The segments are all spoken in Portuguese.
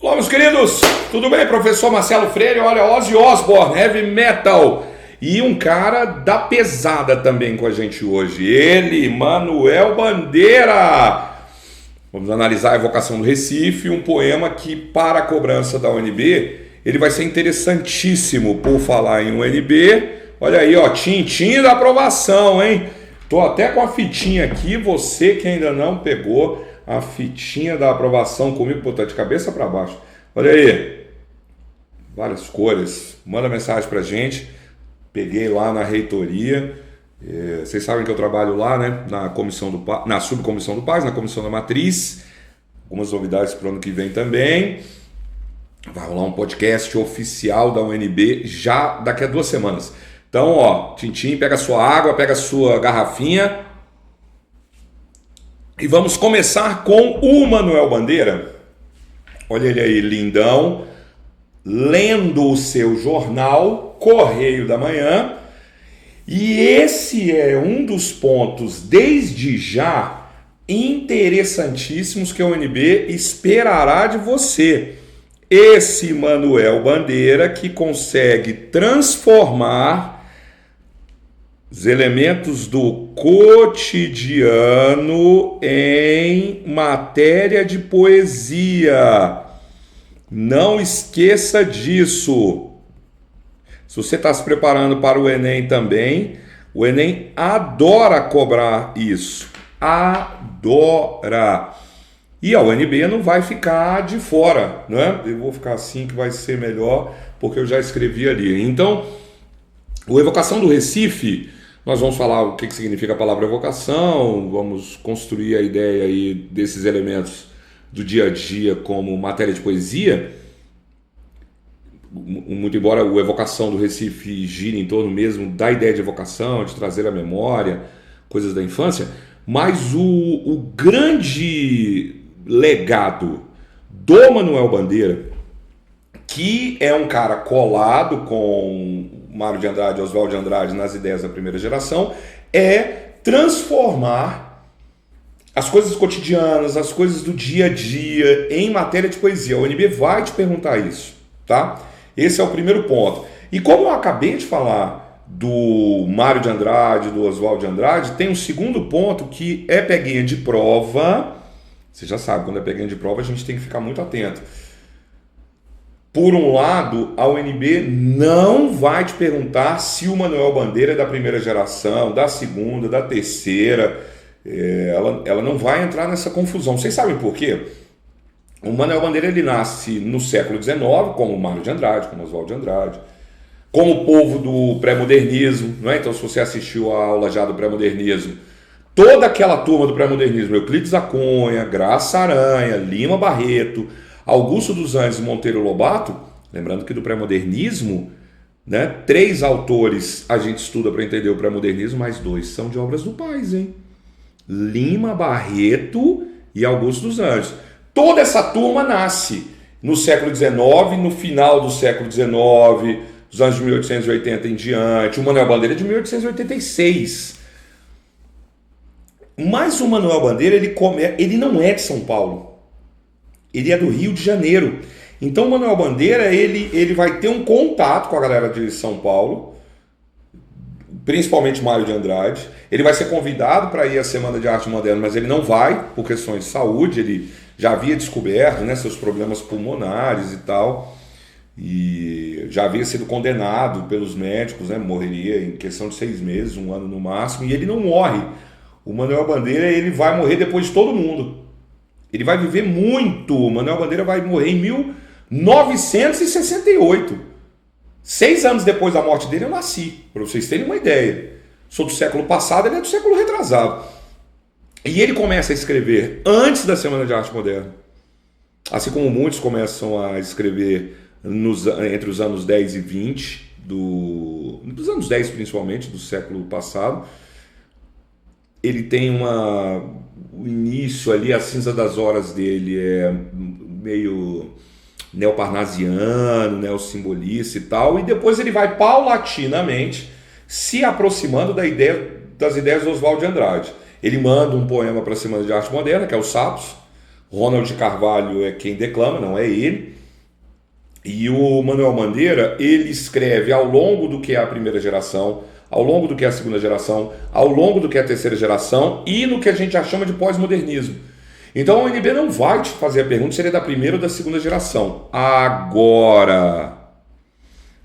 Olá, meus queridos, tudo bem? Professor Marcelo Freire, olha, Ozzy Osbourne, heavy metal. E um cara da pesada também com a gente hoje, ele, Manuel Bandeira. Vamos analisar a Evocação do Recife, um poema que, para a cobrança da UNB, ele vai ser interessantíssimo por falar em UNB. Olha aí, ó, tintim da aprovação, hein? Tô até com a fitinha aqui, você que ainda não pegou a fitinha da aprovação comigo, pô, tá de cabeça para baixo. Olha aí, várias cores, manda mensagem pra gente. Peguei lá na reitoria. Vocês sabem que eu trabalho lá, né? Na subcomissão do PAS, na comissão da matriz. Algumas novidades para o ano que vem também. Vai rolar um podcast oficial da UNB já daqui a 2 semanas. Então, ó, Tintim, pega a sua água, pega a sua garrafinha. E vamos começar com o Manuel Bandeira. Olha ele aí, lindão, lendo o seu jornal, Correio da Manhã. E esse é um dos pontos, desde já, interessantíssimos que a UNB esperará de você. Esse Manuel Bandeira que consegue transformar os elementos do cotidiano em matéria de poesia. Não esqueça disso. Se você está se preparando para o Enem também, o Enem adora cobrar isso. Adora. E a UNB não vai ficar de fora, né? Eu vou ficar assim que vai ser melhor, porque eu já escrevi ali. Então, o Evocação do Recife, nós vamos falar o que significa a palavra evocação, vamos construir a ideia aí desses elementos do dia a dia como matéria de poesia. Muito embora a evocação do Recife gire em torno mesmo da ideia de evocação, de trazer a memória, coisas da infância, mas o grande legado do Manuel Bandeira, que é um cara colado com Mário de Andrade e Oswald de Andrade nas ideias da primeira geração, é transformar as coisas cotidianas, as coisas do dia a dia em matéria de poesia. A UNB vai te perguntar isso, tá? Esse é o primeiro ponto. E como eu acabei de falar do Mário de Andrade, do Oswald de Andrade, tem um segundo ponto que é peguinha de prova. Você já sabe, quando é peguinha de prova a gente tem que ficar muito atento. Por um lado, a UNB não vai te perguntar se o Manuel Bandeira é da primeira geração, da segunda, da terceira. Ela não vai entrar nessa confusão. Vocês sabem por quê? O Manuel Bandeira ele nasce no século XIX, como o Mário de Andrade, como Oswald de Andrade, como o povo do pré-modernismo, não é? Então, se você assistiu a aula já do pré-modernismo, toda aquela turma do pré-modernismo, Euclides da Cunha, Graça Aranha, Lima Barreto, Augusto dos Anjos e Monteiro Lobato, lembrando que do pré-modernismo, né, 3 autores a gente estuda para entender o pré-modernismo, mas 2 são de obras do Paz, hein? Lima Barreto e Augusto dos Anjos. Toda essa turma nasce no século XIX, no final do século XIX, dos anos de 1880 em diante. O Manuel Bandeira é de 1886. Mas o Manuel Bandeira ele não é de São Paulo. Ele é do Rio de Janeiro. Então o Manuel Bandeira ele vai ter um contato com a galera de São Paulo, principalmente Mário de Andrade. Ele vai ser convidado para ir à Semana de Arte Moderna, mas ele não vai por questões de saúde. Ele já havia descoberto, né, seus problemas pulmonares e tal, e já havia sido condenado pelos médicos, né, morreria em questão de 6 meses, 1 ano no máximo, e ele não morre. O Manuel Bandeira ele vai morrer depois de todo mundo. Ele vai viver muito. O Manuel Bandeira vai morrer em 1968. 6 anos depois da morte dele eu nasci, para vocês terem uma ideia. Sou do século passado, ele é do século retrasado. E ele começa a escrever antes da Semana de Arte Moderna. Assim como muitos começam a escrever entre os anos 10 e 20, dos anos 10 principalmente, do século passado. Ele tem o início ali, a cinza das horas dele é meio neoparnasiano, neossimbolista e tal, e depois ele vai paulatinamente se aproximando das ideias do Oswald de Andrade. Ele manda um poema para a Semana de Arte Moderna, que é Os Sapos, Ronald Carvalho é quem declama, não é ele. E o Manuel Bandeira, ele escreve ao longo do que é a primeira geração, ao longo do que é a segunda geração, ao longo do que é a terceira geração e no que a gente já chama de pós-modernismo. Então a UNB não vai te fazer a pergunta se ele é da primeira ou da segunda geração. Agora,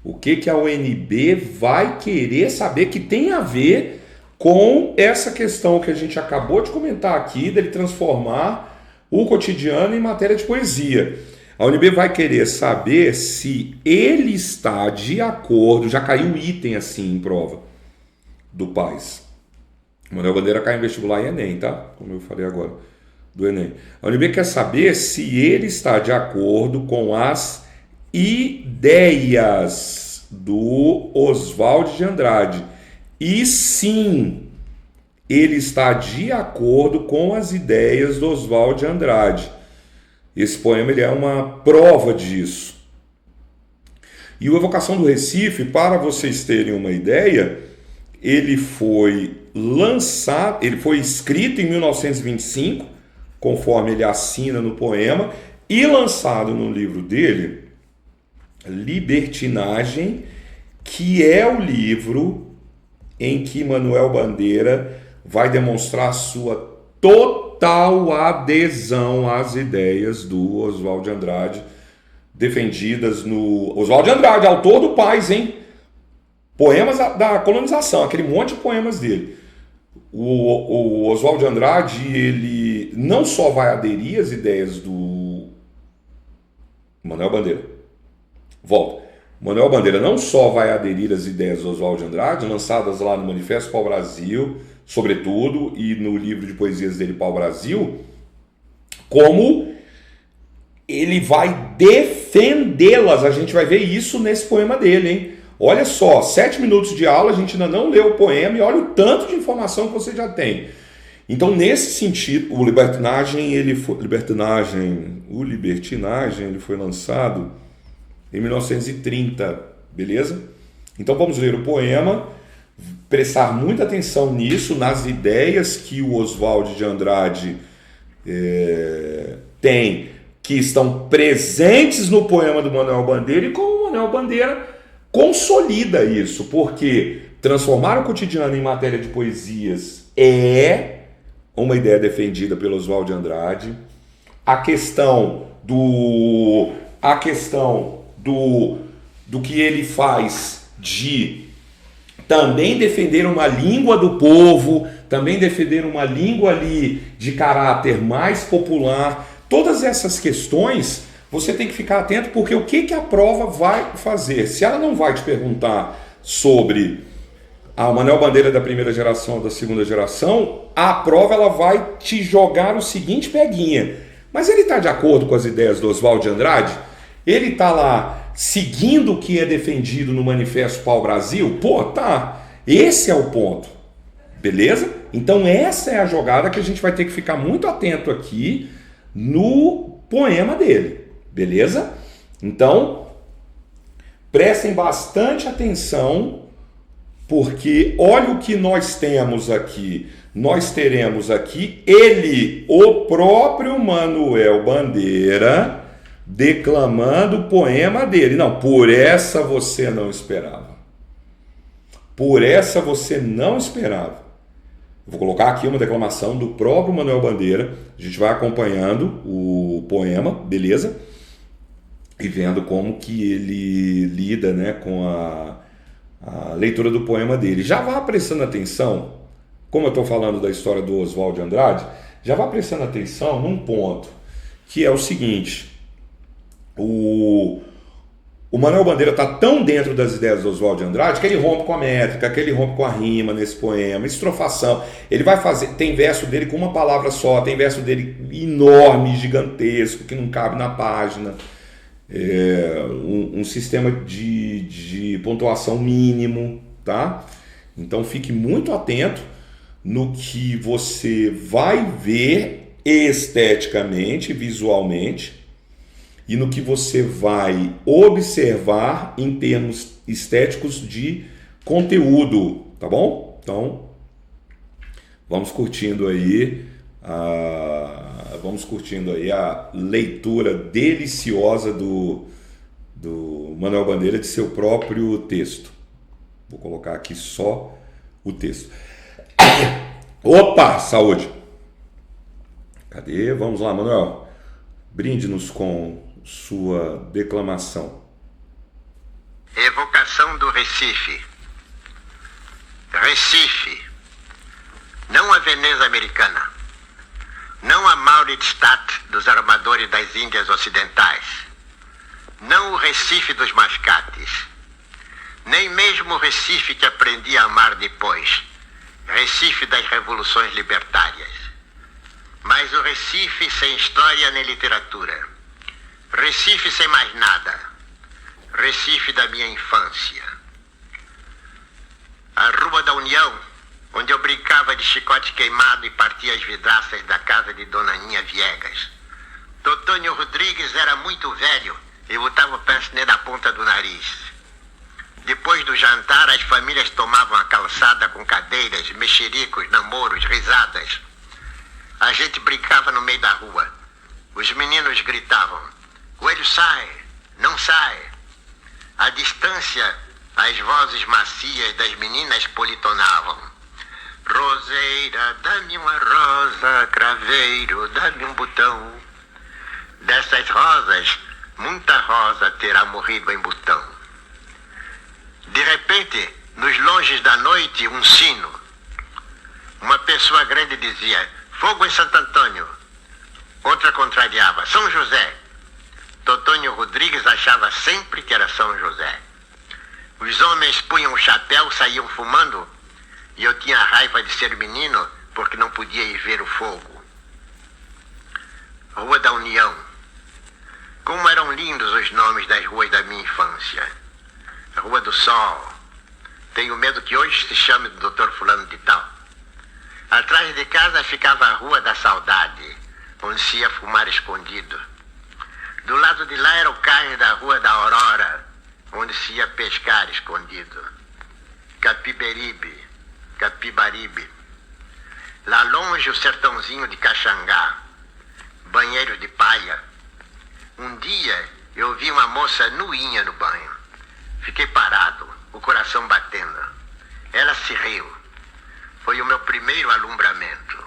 o que a UNB vai querer saber que tem a ver com essa questão que a gente acabou de comentar aqui, dele transformar o cotidiano em matéria de poesia. A UNB vai querer saber se ele está de acordo, já caiu um item assim em prova do PAS. Manuel Bandeira cai em vestibular e Enem, tá? Como eu falei agora, do Enem. A UNB quer saber se ele está de acordo com as ideias do Oswald de Andrade. E sim, ele está de acordo com as ideias do Oswald de Andrade. Esse poema ele é uma prova disso. E o Evocação do Recife, para vocês terem uma ideia, ele foi lançado, ele foi escrito em 1925, conforme ele assina no poema, e lançado no livro dele, Libertinagem, que é o livro em que Manuel Bandeira vai demonstrar sua total adesão às ideias do Oswald de Andrade, defendidas no... Oswald de Andrade, autor do PAS, hein? Poemas da colonização, aquele monte de poemas dele. O Oswald de Andrade, ele não só vai aderir às ideias do Manuel Bandeira. Volta. Manuel Bandeira não só vai aderir às ideias do Oswald de Andrade, lançadas lá no Manifesto Pau Brasil, sobretudo, e no livro de poesias dele, Pau Brasil, como ele vai defendê-las. A gente vai ver isso nesse poema dele, hein? Olha só, 7 minutos de aula, a gente ainda não leu o poema e olha o tanto de informação que você já tem. Então, nesse sentido, o Libertinagem ele foi lançado em 1930, beleza? Então vamos ler o poema, prestar muita atenção nisso, nas ideias que o Oswald de Andrade tem, que estão presentes no poema do Manuel Bandeira, e como o Manuel Bandeira consolida isso, porque transformar o cotidiano em matéria de poesias é uma ideia defendida pelo Oswald de Andrade. A questão do que ele faz de também defender uma língua do povo, também defender uma língua ali de caráter mais popular. Todas essas questões você tem que ficar atento, porque o que a prova vai fazer? Se ela não vai te perguntar sobre a Manuel Bandeira da primeira geração ou da segunda geração, a prova ela vai te jogar o seguinte peguinha. Mas ele está de acordo com as ideias do Oswald de Andrade? Ele está lá seguindo o que é defendido no Manifesto Pau Brasil? Pô, tá. Esse é o ponto. Beleza? Então essa é a jogada que a gente vai ter que ficar muito atento aqui no poema dele. Beleza? Então, prestem bastante atenção, porque olha o que nós temos aqui. Nós teremos aqui ele, o próprio Manuel Bandeira, declamando o poema dele. Não, por essa você não esperava. Por essa você não esperava. Vou colocar aqui uma declamação do próprio Manuel Bandeira. A gente vai acompanhando o poema, beleza? E vendo como que ele lida, né, com a leitura do poema dele. Já vá prestando atenção, como eu estou falando da história do Oswald de Andrade, já vá prestando atenção num ponto, que é o seguinte: o Manuel Bandeira está tão dentro das ideias do Oswald de Andrade que ele rompe com a métrica, que ele rompe com a rima nesse poema, estrofação. Ele vai fazer, tem verso dele com uma palavra só, tem verso dele enorme, gigantesco, que não cabe na página. Um sistema de pontuação mínimo, tá? Então fique muito atento no que você vai ver esteticamente, visualmente, e no que você vai observar em termos estéticos de conteúdo, tá bom? Então, vamos curtindo aí vamos curtindo aí a leitura deliciosa do Manuel Bandeira de seu próprio texto. Vou colocar aqui só o texto. Opa, saúde! Cadê? Vamos lá, Manuel. Brinde-nos com sua declamação. Evocação do Recife. Recife. Não a Veneza americana. Não a Mauritsstadt dos armadores das Índias Ocidentais. Não o Recife dos mascates. Nem mesmo o Recife que aprendi a amar depois. Recife das revoluções libertárias. Mas o Recife sem história nem literatura. Recife sem mais nada. Recife da minha infância. A Rua da União, onde eu brincava de chicote queimado e partia as vidraças da casa de Dona Ninha Viegas. Totônio Rodrigues era muito velho e botava o pince-nez na ponta do nariz. Depois do jantar, as famílias tomavam a calçada com cadeiras, mexericos, namoros, risadas. A gente brincava no meio da rua. Os meninos gritavam: "Coelho sai, não sai." À distância, as vozes macias das meninas politonavam: "Roseira, dá-me uma rosa, craveiro, dá-me um botão." Dessas rosas, muita rosa terá morrido em botão. De repente, nos longes da noite, um sino. Uma pessoa grande dizia: "Fogo em Santo Antônio." Outra contrariava: "São José." Totônio Rodrigues achava sempre que era São José. Os homens punham o chapéu, saíam fumando, e eu tinha raiva de ser menino porque não podia ir ver o fogo. Rua da União. Como eram lindos os nomes das ruas da minha infância. Rua do Sol. Tenho medo que hoje se chame do Dr. Fulano de Tal. Atrás de casa ficava a Rua da Saudade, onde se ia fumar escondido. Do lado de lá era o cais da Rua da Aurora, onde se ia pescar escondido. Capiberibe, Capibaribe. Lá longe o sertãozinho de Caxangá, banheiro de palha. Um dia eu vi uma moça nuinha no banho. Fiquei parado, o coração batendo. Ela se riu. Foi o meu primeiro alumbramento.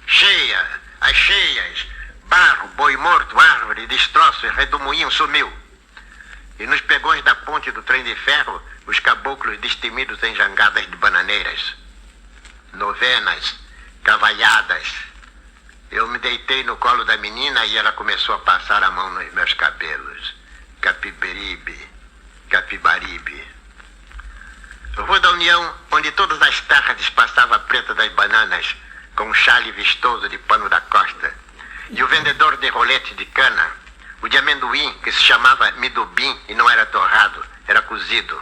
Cheia, as cheias, barro, boi morto, árvore, destroço e redemoinho sumiu. E nos pegões da ponte do trem de ferro, os caboclos destemidos em jangadas de bananeiras. Novenas, cavalhadas. Eu me deitei no colo da menina e ela começou a passar a mão nos meus cabelos. Capiberibe, Capibaribe. Rua da União, onde todas as tardes passava a preta das bananas, com um chale vistoso de pano da costa. E o vendedor de rolete de cana, o de amendoim, que se chamava midubim e não era torrado, era cozido.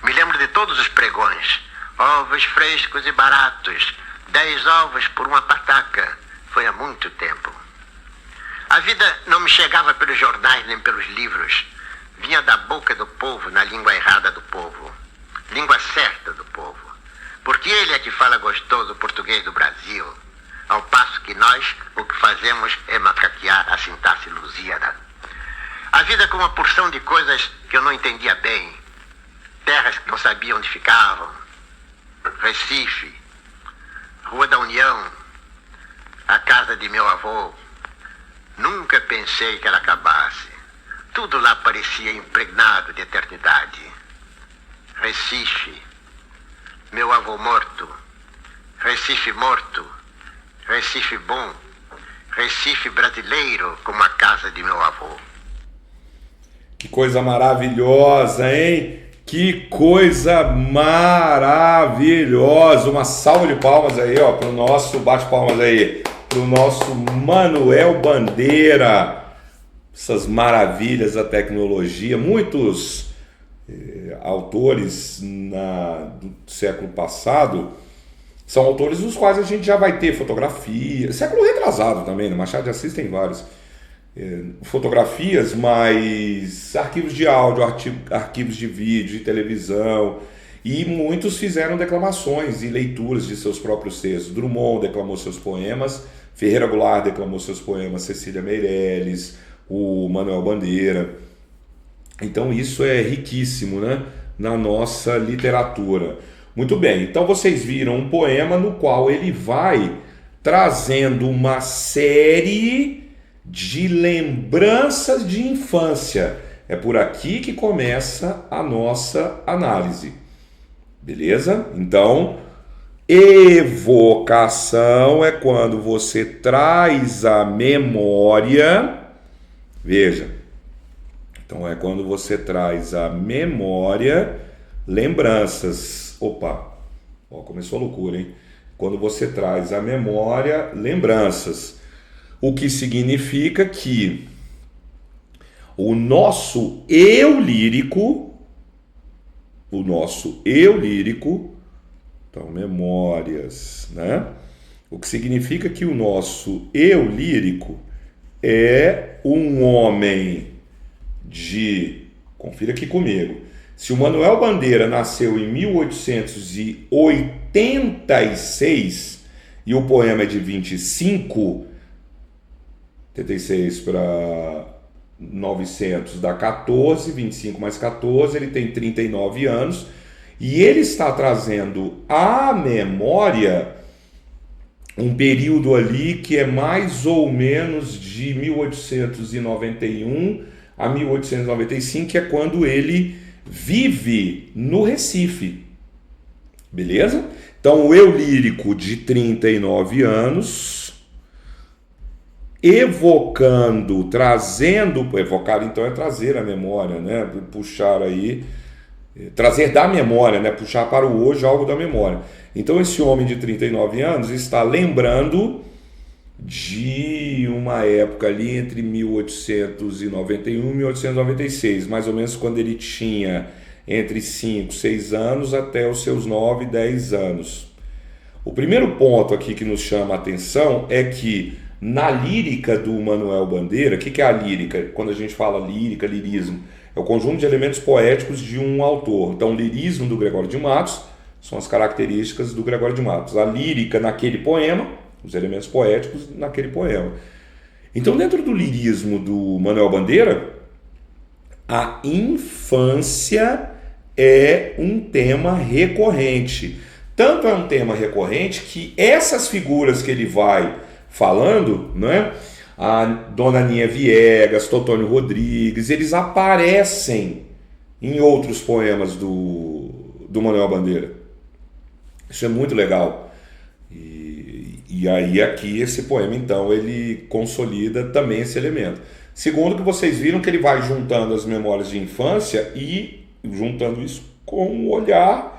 Me lembro de todos os pregões. Ovos frescos e baratos, 10 ovos por uma pataca. Foi há muito tempo. A vida não me chegava pelos jornais nem pelos livros. Vinha da boca do povo, na língua errada do povo. Língua certa do povo. Porque ele é que fala gostoso o português do Brasil. Ao passo que nós, o que fazemos é macaquear a sintaxe lusíada. A vida com uma porção de coisas que eu não entendia bem. Terras que não sabia onde ficavam. Recife. Rua da União. A casa de meu avô. Nunca pensei que ela acabasse. Tudo lá parecia impregnado de eternidade. Recife. Meu avô morto. Recife morto. Recife bom. Recife brasileiro como a casa de meu avô. Que coisa maravilhosa, hein? Que coisa maravilhosa! Uma salva de palmas aí, ó, pro nosso, bate palmas aí, pro nosso Manuel Bandeira. Essas maravilhas da tecnologia. Muitos autores do século passado são autores dos quais a gente já vai ter fotografia. Século retrasado também, né? Machado de Assis tem vários. Fotografias, mas arquivos de áudio, arquivos de vídeo, de televisão, e muitos fizeram declamações e leituras de seus próprios textos. Drummond declamou seus poemas, Ferreira Goulart declamou seus poemas, Cecília Meirelles, o Manuel Bandeira. Então isso é riquíssimo, né, na nossa literatura. Muito bem, então vocês viram um poema no qual ele vai trazendo uma série de lembranças de infância. É por aqui que começa a nossa análise. Beleza? Então, evocação é quando você traz à memória. Veja. Então, é quando você traz à memória lembranças. Opa, ó, começou a loucura, hein? Quando você traz à memória lembranças. O que significa que o nosso eu lírico, então memórias, né? O que significa que o nosso eu lírico é um homem confira aqui comigo, se o Manuel Bandeira nasceu em 1886 e o poema é de 86 para 900 dá 14, 25 mais 14, ele tem 39 anos e ele está trazendo à memória um período ali que é mais ou menos de 1891 a 1895, que é quando ele vive no Recife. Beleza? Então o eu lírico de 39 anos... evocando, trazendo, evocar então é trazer a memória, né? Puxar aí, trazer da memória, né? Puxar para o hoje algo da memória. Então esse homem de 39 anos está lembrando de uma época ali entre 1891 e 1896, mais ou menos quando ele tinha entre 5, 6 anos até os seus 9, 10 anos. O primeiro ponto aqui que nos chama a atenção é que na lírica do Manuel Bandeira, o que é a lírica? Quando a gente fala lírica, lirismo, é o conjunto de elementos poéticos de um autor. Então, o lirismo do Gregório de Matos são as características do Gregório de Matos. A lírica naquele poema, os elementos poéticos naquele poema. Então, dentro do lirismo do Manuel Bandeira, a infância é um tema recorrente. Tanto é um tema recorrente que essas figuras que ele vai falando, né? A Dona Ninha Viegas, Totônio Rodrigues, eles aparecem em outros poemas do Manuel Bandeira. Isso é muito legal. E aí aqui esse poema, então, ele consolida também esse elemento. Segundo, que vocês viram que ele vai juntando as memórias de infância e juntando isso com o olhar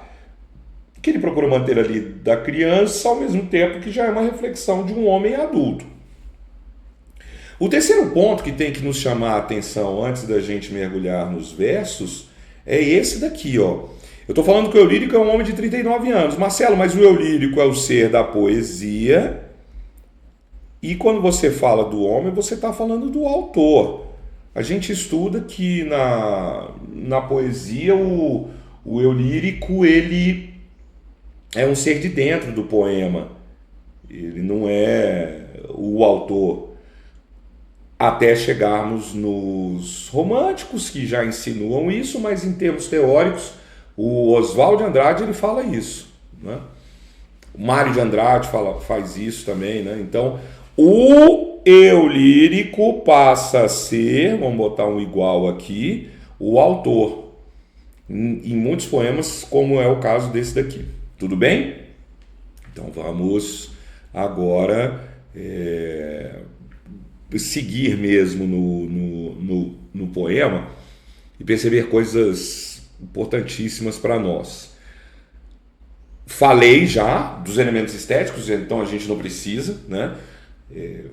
que ele procura manter ali da criança, ao mesmo tempo que já é uma reflexão de um homem adulto. O terceiro ponto que tem que nos chamar a atenção antes da gente mergulhar nos versos é esse daqui, ó. Eu estou falando que o eu lírico é um homem de 39 anos. Marcelo, mas o eu lírico é o ser da poesia. E quando você fala do homem, você está falando do autor. A gente estuda que na poesia o eu lírico ele é um ser de dentro do poema. Ele não é o autor. Até chegarmos nos românticos, que já insinuam isso, mas em termos teóricos, o Oswald de Andrade ele fala isso, né? O Mário de Andrade faz isso também, né? Então, o eu lírico passa a ser, vamos botar um igual aqui, o autor. Em muitos poemas, como é o caso desse daqui. Tudo bem? Então vamos agora seguir mesmo no poema e perceber coisas importantíssimas para nós. Falei já dos elementos estéticos, então a gente não precisa, né,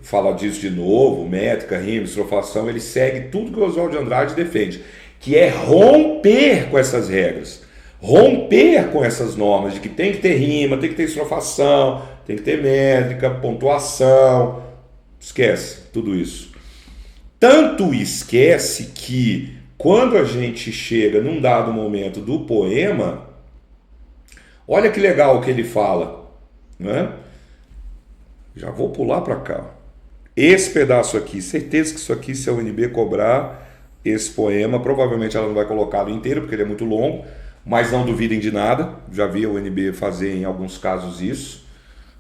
falar disso de novo. Métrica, rima, estrofação, ele segue tudo que o Oswald de Andrade defende, que é romper com essas regras, romper com essas normas de que tem que ter rima, tem que ter estrofação, tem que ter métrica, pontuação. Esquece tudo isso. Tanto esquece que quando a gente chega num dado momento do poema, olha que legal o que ele fala, né? Já vou pular para cá. Esse pedaço aqui, certeza que isso aqui, se a UNB cobrar esse poema, provavelmente ela não vai colocá-lo inteiro, porque ele é muito longo, mas não duvidem de nada. Já vi a UNB fazer em alguns casos isso.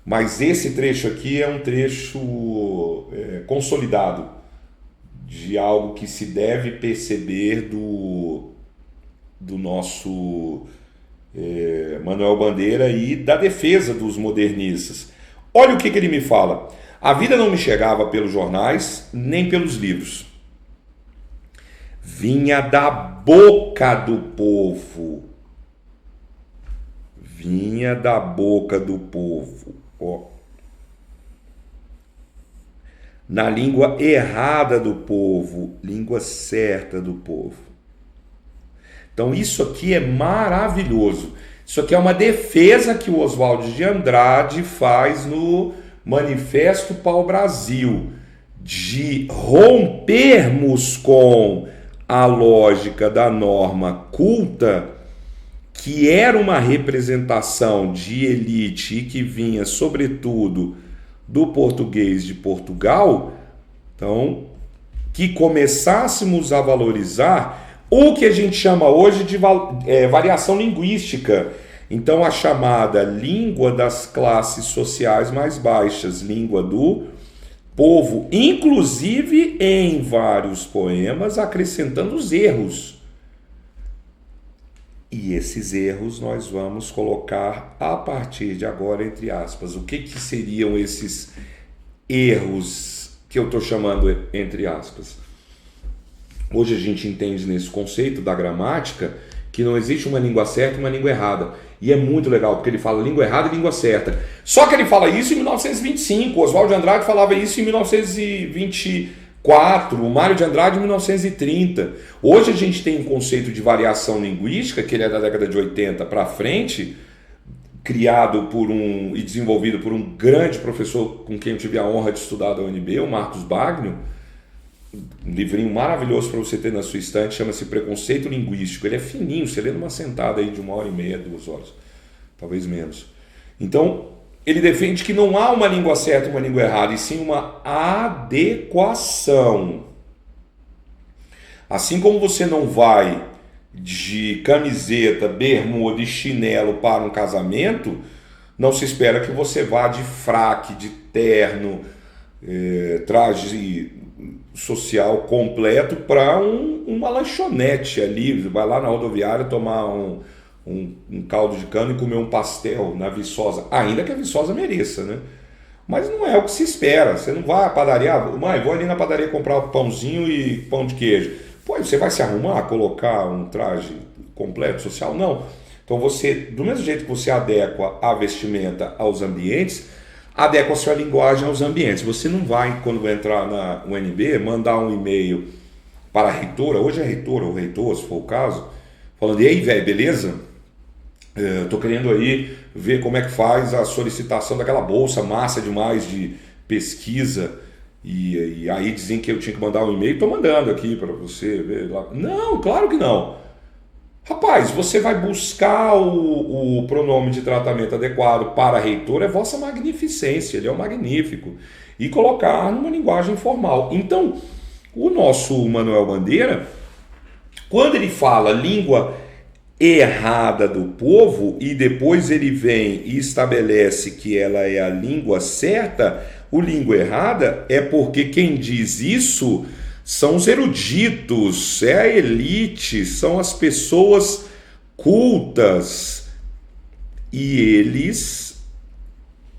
Mas esse trecho aqui é um trecho consolidado de algo que se deve perceber do nosso Manuel Bandeira e da defesa dos modernistas. Olha o que ele me fala. A vida não me chegava pelos jornais, nem pelos livros. Vinha da boca do povo. Vinha da boca do povo. Ó. Na língua errada do povo, língua certa do povo. Então isso aqui é maravilhoso. Isso aqui é uma defesa que o Oswald de Andrade faz no Manifesto Pau-Brasil, de rompermos com a lógica da norma culta, que era uma representação de elite e que vinha, sobretudo, do português de Portugal. Então, que começássemos a valorizar o que a gente chama hoje de variação linguística. Então, a chamada língua das classes sociais mais baixas, língua do povo, inclusive em vários poemas, acrescentando os erros. E esses erros nós vamos colocar a partir de agora entre aspas. O que seriam esses erros que eu estou chamando entre aspas? Hoje a gente entende nesse conceito da gramática que não existe uma língua certa e uma língua errada. E é muito legal, porque ele fala língua errada e língua certa. Só que ele fala isso em 1925, Oswald de Andrade falava isso em 1924, o Mário de Andrade em 1930. Hoje a gente tem um conceito de variação linguística, que ele é da década de 80 para frente, criado e desenvolvido por um grande professor com quem eu tive a honra de estudar da UNB, o Marcos Bagno. Um livrinho maravilhoso para você ter na sua estante, chama-se Preconceito Linguístico. Ele é fininho, você lê numa sentada aí de 1h30, 2 horas, talvez menos. Então, ele defende que não há uma língua certa e uma língua errada, e sim uma adequação. Assim como você não vai de camiseta, bermuda e chinelo para um casamento, não se espera que você vá de fraque, de terno, traje social completo para uma lanchonete ali. Vai lá na rodoviária tomar um caldo de cana e comer um pastel na Viçosa, ainda que a Viçosa mereça, né? Mas não é o que se espera. Você não vai à padaria, mãe, vou ali na padaria comprar pãozinho e pão de queijo. Pô, você vai se arrumar, colocar um traje completo social? Não. Então você, do mesmo jeito que você adequa a vestimenta aos ambientes, adequa a sua linguagem aos ambientes. Você não vai, quando vai entrar na UNB, mandar um e-mail para a reitora, hoje é reitora ou reitor, se for o caso, falando, e aí, velho, beleza? Estou querendo aí ver como é que faz a solicitação daquela bolsa massa demais de pesquisa, e aí dizem que eu tinha que mandar um e-mail, estou mandando aqui para você ver lá. Não, claro que não. Rapaz, você vai buscar o pronome de tratamento adequado para a reitora, é vossa magnificência, ele é o magnífico, e colocar numa linguagem formal. Então, o nosso Manuel Bandeira, quando ele fala língua errada do povo e depois ele vem e estabelece que ela é a língua certa, o língua errada é porque quem diz isso são os eruditos, é a elite, são as pessoas cultas. E eles,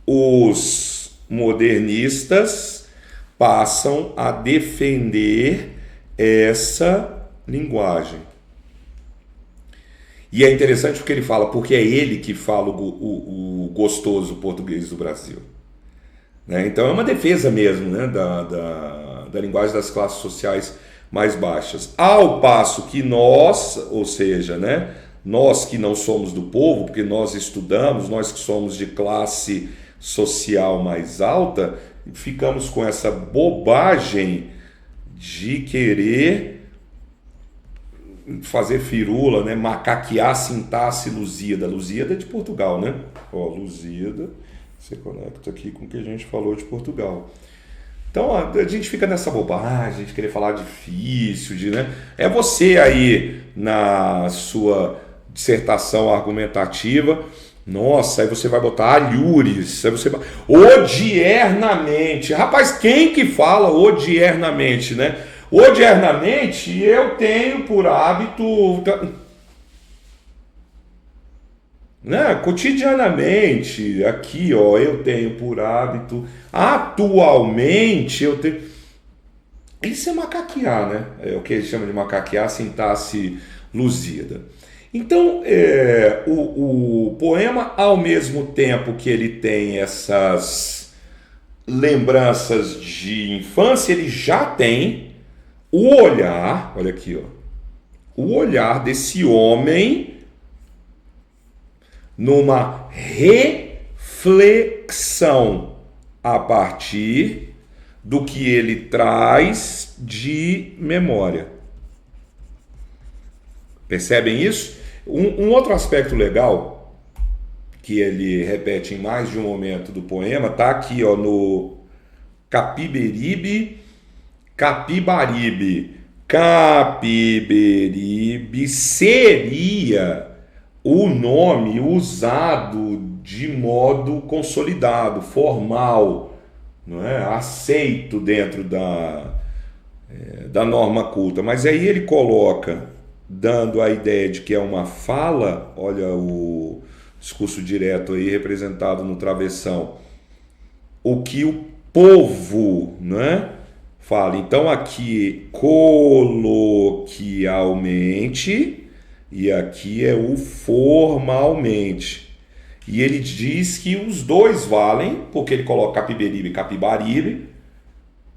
os modernistas, passam a defender essa linguagem. E é interessante porque ele fala, porque é ele que fala o gostoso português do Brasil. Né? Então é uma defesa mesmo, né, da linguagem das classes sociais mais baixas. Ao passo que nós, ou seja, né, nós que não somos do povo, porque nós estudamos, nós que somos de classe social mais alta, ficamos com essa bobagem de querer fazer firula, né, macaquear a sintaxe Lusíada. Lusíada é de Portugal, né? Ó, Lusíada Você conecta aqui com o que a gente falou de Portugal. Então a gente fica nessa bobagem de querer falar difícil, né? É você aí na sua dissertação argumentativa, nossa, aí você vai botar alhures, aí você vai... odiernamente. Rapaz, quem que fala odiernamente, né? Odiernamente eu tenho por hábito... né? Cotidianamente, aqui ó, eu tenho por hábito, atualmente eu tenho. Isso é macaquear, né? É o que eles chamam de macaquear, sintaxe luzida. Então, o poema, ao mesmo tempo que ele tem essas lembranças de infância, ele já tem o olhar, olha aqui, ó, o olhar desse homem numa reflexão a partir do que ele traz de memória. Percebem isso? Um outro aspecto legal que ele repete em mais de um momento do poema está aqui ó, no Capiberibe, Capibaribe. Capiberibe seria o nome usado de modo consolidado, formal, não é? Aceito dentro da norma culta. Mas aí ele coloca, dando a ideia de que é uma fala, olha o discurso direto aí representado no travessão, o que o povo, não é? Fala. Então aqui coloquialmente e aqui é o formalmente. E ele diz que os dois valem, porque ele coloca Capiberibe e Capibaribe.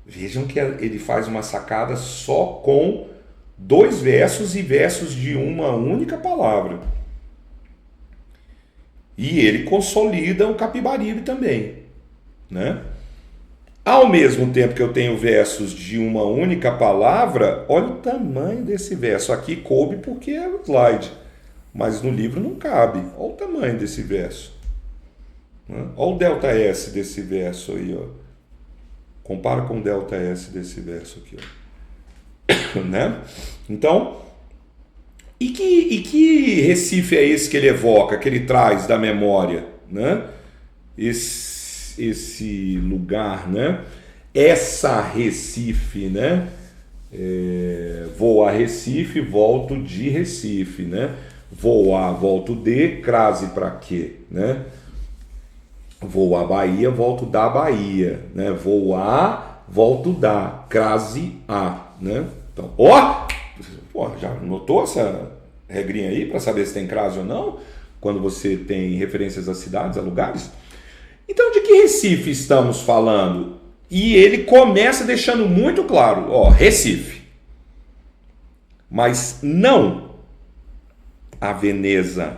Vejam que ele faz uma sacada só com dois versos e versos de uma única palavra. E ele consolida o Capibaribe também, né? Ao mesmo tempo que eu tenho versos de uma única palavra, olha o tamanho desse verso. Aqui coube porque é o slide, mas no livro não cabe. Olha o tamanho desse verso. Olha o delta S desse verso aí, ó. Compara com o delta S desse verso aqui, ó. Né? Então, e que Recife é esse que ele evoca, que ele traz da memória, né? Esse lugar, né? Essa Recife, né? Vou a Recife, volto de Recife, né? Vou a, volto de, crase para quê, né? Vou à Bahia, volto da Bahia, né? Vou a, volto da, crase a, né? Então, ó, já notou essa regrinha aí para saber se tem crase ou não? Quando você tem referências a cidades, a lugares? Então, de que Recife estamos falando? E ele começa deixando muito claro, ó, Recife. Mas não a Veneza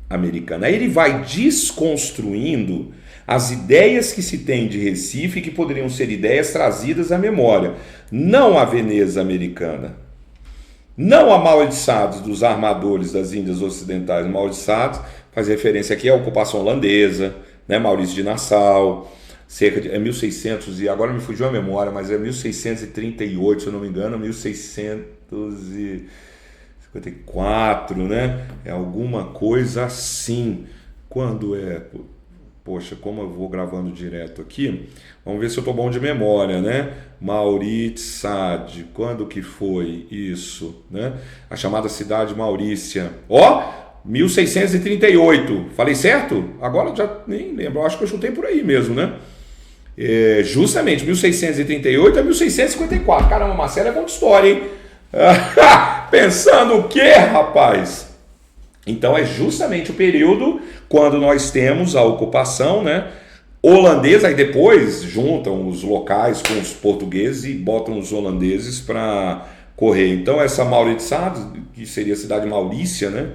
americana. Aí ele vai desconstruindo as ideias que se tem de Recife, que poderiam ser ideias trazidas à memória. Não a Veneza americana. Não amaldiçados dos armadores das Índias Ocidentais. Amaldiçados faz referência aqui à ocupação holandesa, né? Maurício de Nassau, cerca de 1600, e agora me fugiu a memória, mas é 1638, se eu não me engano, 1654, né? É alguma coisa assim. Quando é... Poxa, como eu vou gravando direto aqui, vamos ver se eu estou bom de memória, né? Maurício Sade, quando que foi isso, né? A chamada cidade Maurícia. Ó, 1638, falei certo? Agora já nem lembro, acho que eu chutei por aí mesmo, né? Justamente, 1638 a 1654. Caramba, Marcelo é bom de história, hein? Pensando o quê, rapaz? Então é justamente o período quando nós temos a ocupação, né, holandesa, aí depois juntam os locais com os portugueses e botam os holandeses para correr. Então essa Mauritsade, que seria a cidade Maurícia, né,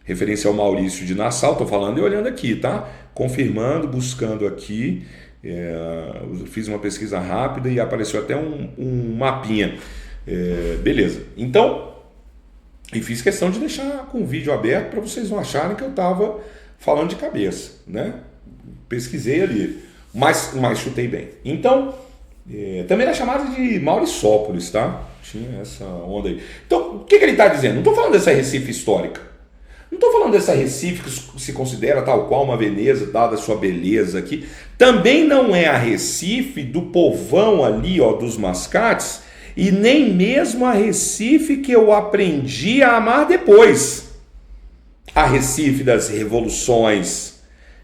referência ao Maurício de Nassau, estou falando e olhando aqui, tá? Confirmando, buscando aqui, fiz uma pesquisa rápida e apareceu até um mapinha. Beleza, então... E fiz questão de deixar com o vídeo aberto para vocês não acharem que eu estava falando de cabeça, né? Pesquisei ali, mas chutei bem. Então, também era chamado de Mauriçópolis, tá? Tinha essa onda aí. Então, o que ele está dizendo? Não estou falando dessa Recife histórica. Não estou falando dessa Recife que se considera tal qual uma Veneza, dada a sua beleza aqui. Também não é a Recife do povão ali, ó, dos mascates, e nem mesmo a Recife que eu aprendi a amar depois. A Recife das revoluções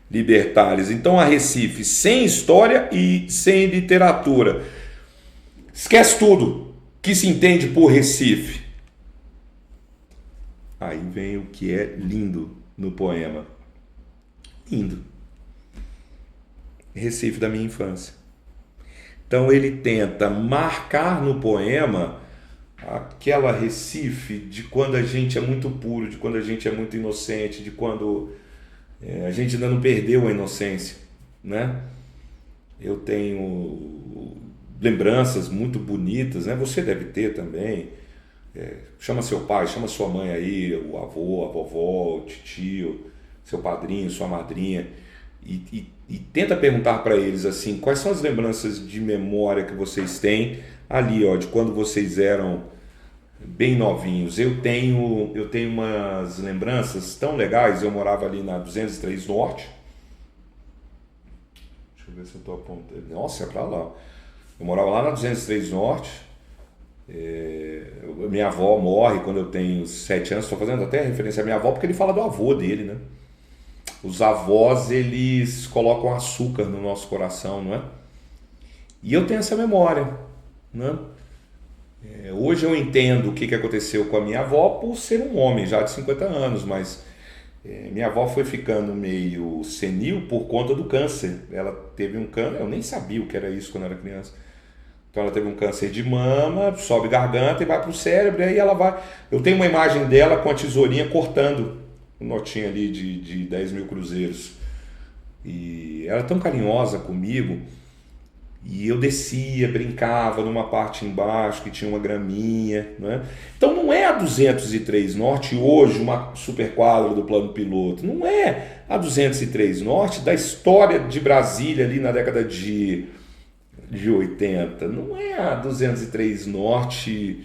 libertárias. Então a Recife sem história e sem literatura. Esquece tudo que se entende por Recife. Aí vem o que é lindo no poema. Lindo. Recife da minha infância. Então ele tenta marcar no poema aquela Recife de quando a gente é muito puro, de quando a gente é muito inocente, de quando a gente ainda não perdeu a inocência, né? Eu tenho lembranças muito bonitas, né? Você deve ter também. Chama seu pai, chama sua mãe aí, o avô, a vovó, o tio, seu padrinho, sua madrinha, e tenta perguntar para eles assim, quais são as lembranças de memória que vocês têm ali, ó, de quando vocês eram bem novinhos. Eu tenho umas lembranças tão legais. Eu morava ali na 203 Norte. Deixa eu ver se eu estou apontando. Nossa, é para lá. Eu morava lá na 203 Norte. Minha avó morre quando eu tenho 7 anos. Estou fazendo até referência à minha avó porque ele fala do avô dele, né? Os avós, eles colocam açúcar no nosso coração, não é? E eu tenho essa memória, né? Hoje eu entendo o que aconteceu com a minha avó por ser um homem já de 50 anos, mas minha avó foi ficando meio senil por conta do câncer. Ela teve um câncer, eu nem sabia o que era isso quando eu era criança. Então ela teve um câncer de mama, sobe garganta e vai para o cérebro, e aí ela vai... Eu tenho uma imagem dela com a tesourinha cortando uma notinha ali de 10 mil cruzeiros. E ela é tão carinhosa comigo. E eu descia, brincava numa parte embaixo que tinha uma graminha, né? Então não é a 203 Norte hoje, uma superquadra do plano piloto. Não é a 203 Norte da história de Brasília ali na década de 80. Não é a 203 Norte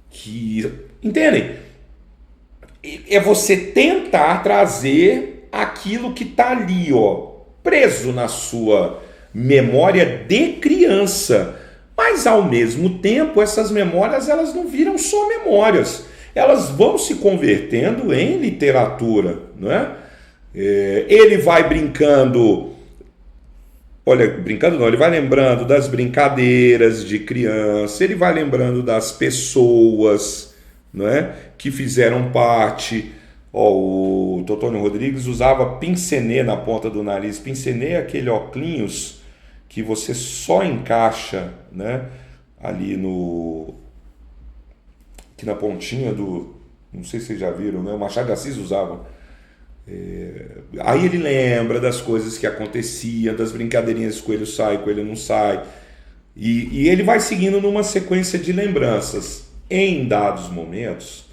que... Entendem? É você tentar trazer aquilo que está ali, ó, preso na sua memória de criança, mas ao mesmo tempo essas memórias elas não viram só memórias, elas vão se convertendo em literatura, não é? Ele vai brincando, ele vai lembrando das brincadeiras de criança, ele vai lembrando das pessoas, não é, que fizeram parte. O Totônio Rodrigues usava pincenê na ponta do nariz. Pincenê é aquele óculos que você só encaixa, né, ali aqui na pontinha do... Não sei se vocês já viram, né? O Machado de Assis usava. Aí ele lembra das coisas que aconteciam, das brincadeirinhas, coelho sai, coelho não sai. E ele vai seguindo numa sequência de lembranças. Em dados momentos,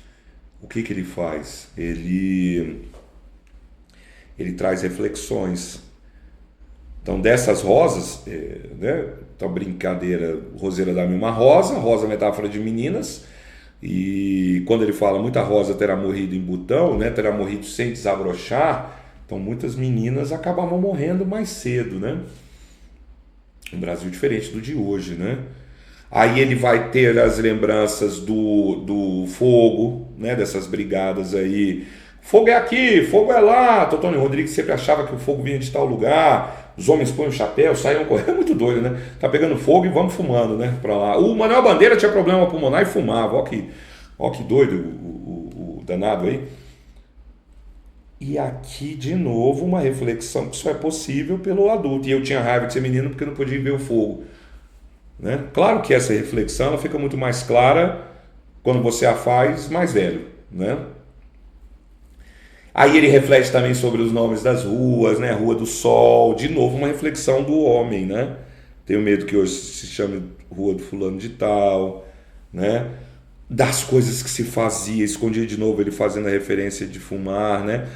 o que ele faz? Ele traz reflexões. Então, dessas rosas, né? Então, brincadeira, roseira dá-me uma rosa, rosa é metáfora de meninas, e quando ele fala muita rosa terá morrido em botão, né? Terá morrido sem desabrochar, então muitas meninas acabavam morrendo mais cedo, né? Um Brasil diferente do de hoje, né? Aí ele vai ter as lembranças do fogo, né? Dessas brigadas aí. Fogo é aqui, fogo é lá. Totônio Rodrigues sempre achava que o fogo vinha de tal lugar. Os homens põem o chapéu, saíam correndo. É muito doido, né? Tá pegando fogo e vamos fumando, né? Pra lá. O Manuel Bandeira tinha problema pulmonar e fumava. Ó que doido o danado aí. E aqui, de novo, uma reflexão que só é possível pelo adulto. E eu tinha raiva de ser menino porque eu não podia ver o fogo, né? Claro que essa reflexão ela fica muito mais clara quando você a faz mais velho, né? Aí ele reflete também sobre os nomes das ruas, né? Rua do Sol, de novo uma reflexão do homem, né? Tenho medo que hoje se chame Rua do Fulano de Tal, né? das coisas que se fazia, escondia de novo ele fazendo a referência de fumar, né?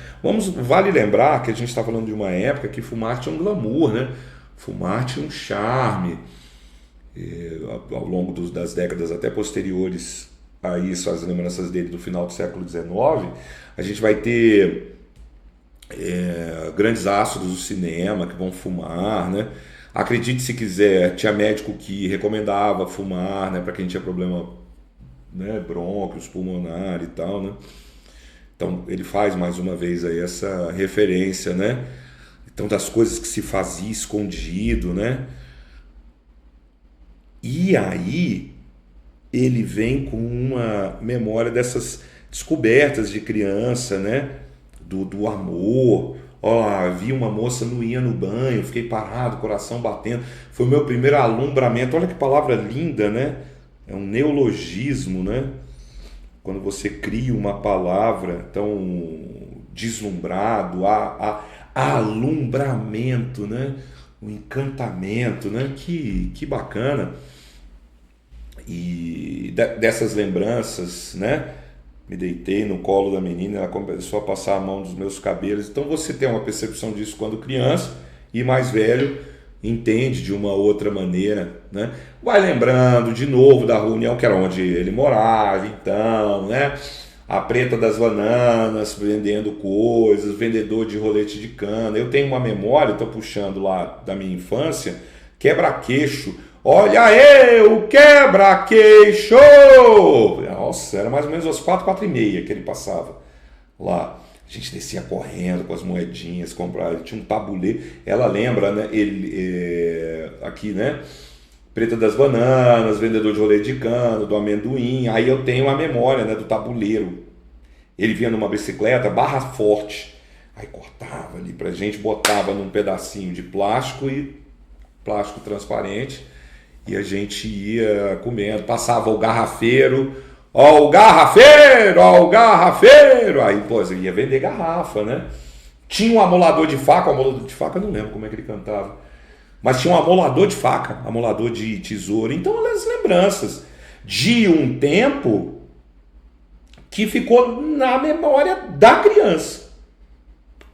Vale lembrar que a gente está falando de uma época que fumar tinha um glamour, né? Fumar tinha um charme. Ao longo das décadas até posteriores a isso, as lembranças dele do final do século XIX, a gente vai ter grandes astros do cinema que vão fumar, né? Acredite se quiser, tinha médico que recomendava fumar, né, para quem tinha problema, né, brônquios, pulmonar e tal, né? Então ele faz mais uma vez aí essa referência, né? Então das coisas que se fazia escondido, né? E aí ele vem com uma memória dessas descobertas de criança, né? Do amor. Ó, vi uma moça ia no banho, fiquei parado, coração batendo. Foi o meu primeiro alumbramento. Olha que palavra linda, né? É um neologismo, né? Quando você cria uma palavra tão deslumbrado, alumbramento, né? Um encantamento, né? Que bacana. E dessas lembranças, né? Me deitei no colo da menina, ela começou a passar a mão nos meus cabelos. Então você tem uma percepção disso quando criança, e mais velho entende de uma outra maneira, né? Vai lembrando de novo da Rua União, que era onde ele morava, então, né? A Preta das Bananas vendendo coisas, vendedor de rolete de cana. Eu tenho uma memória, estou puxando lá da minha infância, quebra-queixo. Olha aí, o quebra-queixo! Nossa, era mais ou menos às 4h30 que ele passava lá. A gente descia correndo com as moedinhas, comprava, ele tinha um tabuleiro. Ela lembra, né? Ele, aqui, né? Preta das Bananas, vendedor de rolete de cana, do amendoim. Aí eu tenho a memória, né, do tabuleiro. Ele vinha numa bicicleta, barra forte. Aí cortava ali pra gente, botava num pedacinho de plástico transparente. E a gente ia comendo, passava o garrafeiro, ó o garrafeiro, ó o garrafeiro. Aí, pô, você ia vender garrafa, né? Tinha um amolador de faca, eu não lembro como é que ele cantava. Mas tinha um amolador de faca, amolador de tesoura. Então, as lembranças de um tempo que ficou na memória da criança.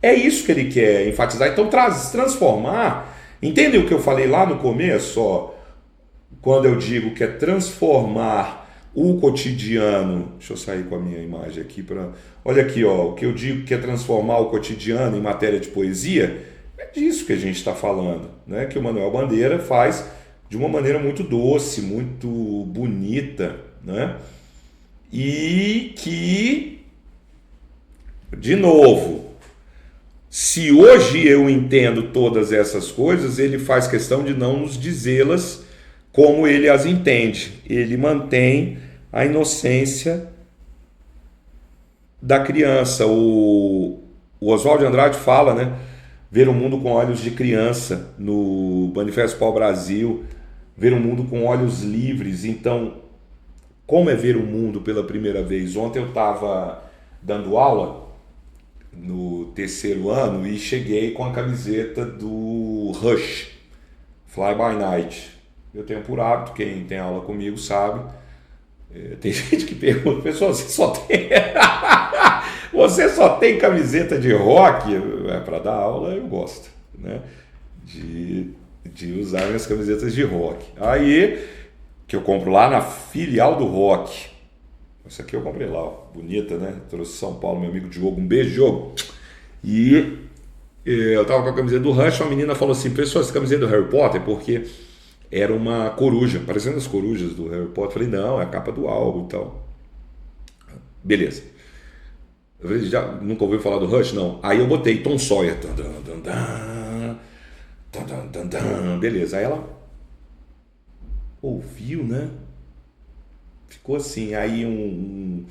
É isso que ele quer enfatizar. Então, transformar. Entendem o que eu falei lá no começo, ó? Quando eu digo que é transformar o cotidiano, deixa eu sair com a minha imagem aqui para, olha aqui, ó, o que eu digo que é transformar o cotidiano em matéria de poesia, é disso que a gente está falando, né? Que o Manuel Bandeira faz de uma maneira muito doce, muito bonita, né? E que, de novo, se hoje eu entendo todas essas coisas, ele faz questão de não nos dizê-las como ele as entende. Ele mantém a inocência da criança. O Oswald de Andrade fala, né? Ver o mundo com olhos de criança, no Manifesto Pau Brasil, ver o mundo com olhos livres. Então, como é ver o mundo pela primeira vez? Ontem eu estava dando aula no 3º ano e cheguei com a camiseta do Rush, Fly By Night. Eu tenho por hábito, quem tem aula comigo sabe. Tem gente que pergunta, pessoal, você só tem camiseta de rock? Para dar aula eu gosto, né? De usar minhas camisetas de rock. Aí, que eu compro lá na filial do rock. Essa aqui eu comprei lá, ó, bonita, né? Trouxe São Paulo, meu amigo Diogo, um beijo, Diogo. E eu tava com a camiseta do Rush, uma menina falou assim, pessoal, essa camiseta do Harry Potter, porque era uma coruja, parecendo as corujas do Harry Potter. Eu falei, não, é a capa do álbum e tal. Beleza. Eu falei, já nunca ouviu falar do Rush? Não. Aí eu botei Tom Sawyer. Beleza. Aí ela ouviu, né? Ficou assim. Aí um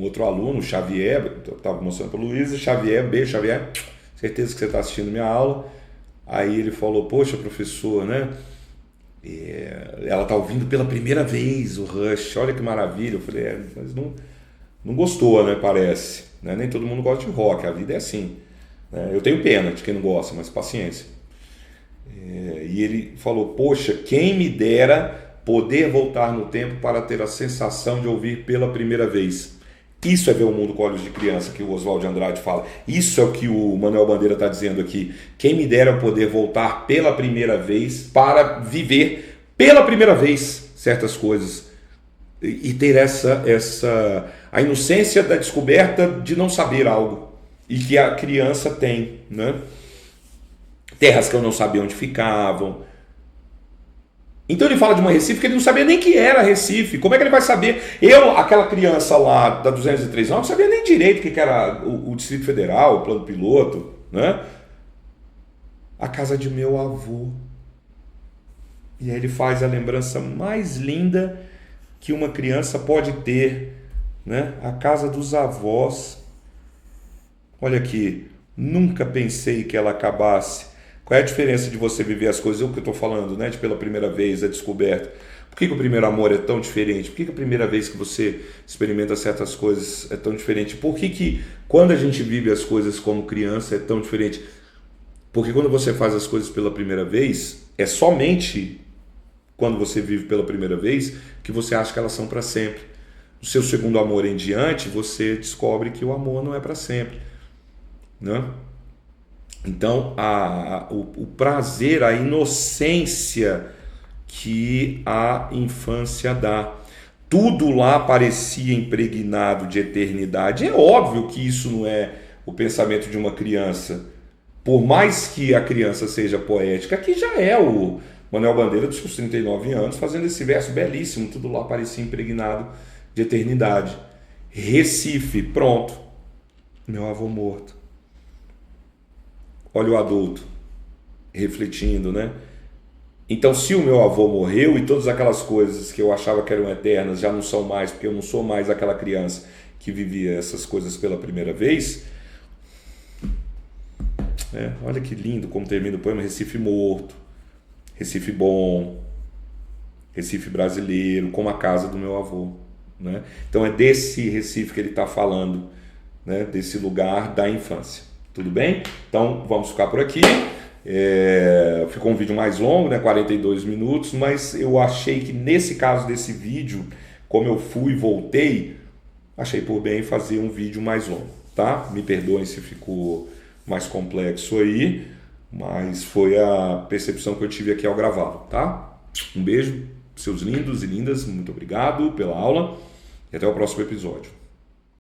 outro aluno, o Xavier, eu estava mostrando para o Luiz, Xavier, beijo, Xavier, certeza que você está assistindo minha aula. Aí ele falou, poxa, professor, né? Ela está ouvindo pela primeira vez o Rush, olha que maravilha. Eu falei, mas não gostou, né? Parece, né? Nem todo mundo gosta de rock, a vida é assim, né? Eu tenho pena de quem não gosta, mas paciência. E ele falou, poxa, quem me dera poder voltar no tempo para ter a sensação de ouvir pela primeira vez. Isso é ver o mundo com olhos de criança, que o Oswald de Andrade fala. Isso é o que o Manuel Bandeira está dizendo aqui. Quem me dera poder voltar pela primeira vez para viver pela primeira vez certas coisas. E ter a inocência da descoberta de não saber algo. E que a criança tem, né? Terras que eu não sabia onde ficavam. Então ele fala de uma Recife que ele não sabia nem que era Recife. Como é que ele vai saber? Aquela criança lá da 203 anos, não sabia nem direito o que era o Distrito Federal, o plano piloto, né? A casa de meu avô. E aí ele faz a lembrança mais linda que uma criança pode ter, né? A casa dos avós. Olha aqui, nunca pensei que ela acabasse. Qual é a diferença de você viver as coisas? É o que eu estou falando, né? De pela primeira vez, a descoberta. Por que o primeiro amor é tão diferente? Por que a primeira vez que você experimenta certas coisas é tão diferente? Por que quando a gente vive as coisas como criança é tão diferente? Porque quando você faz as coisas pela primeira vez, é somente quando você vive pela primeira vez que você acha que elas são para sempre. Do seu segundo amor em diante, você descobre que o amor não é para sempre, né? Então, o prazer, a inocência que a infância dá. Tudo lá parecia impregnado de eternidade. É óbvio que isso não é o pensamento de uma criança. Por mais que a criança seja poética, que já é o Manuel Bandeira dos seus 39 anos, fazendo esse verso belíssimo. Tudo lá parecia impregnado de eternidade. Recife, pronto. Meu avô morto. Olha o adulto refletindo, né? Então, se o meu avô morreu e todas aquelas coisas que eu achava que eram eternas já não são mais, porque eu não sou mais aquela criança que vivia essas coisas pela primeira vez. Olha que lindo como termina o poema. Recife morto, Recife bom, Recife brasileiro, como a casa do meu avô, né? Então é desse Recife que ele está falando, né? Desse lugar da infância. Tudo bem? Então vamos ficar por aqui. Ficou um vídeo mais longo, né? 42 minutos, mas eu achei que nesse caso desse vídeo, como eu fui e voltei, achei por bem fazer um vídeo mais longo, tá? Me perdoem se ficou mais complexo aí, mas foi a percepção que eu tive aqui ao gravá-lo, tá? Um beijo, seus lindos e lindas, muito obrigado pela aula e até o próximo episódio.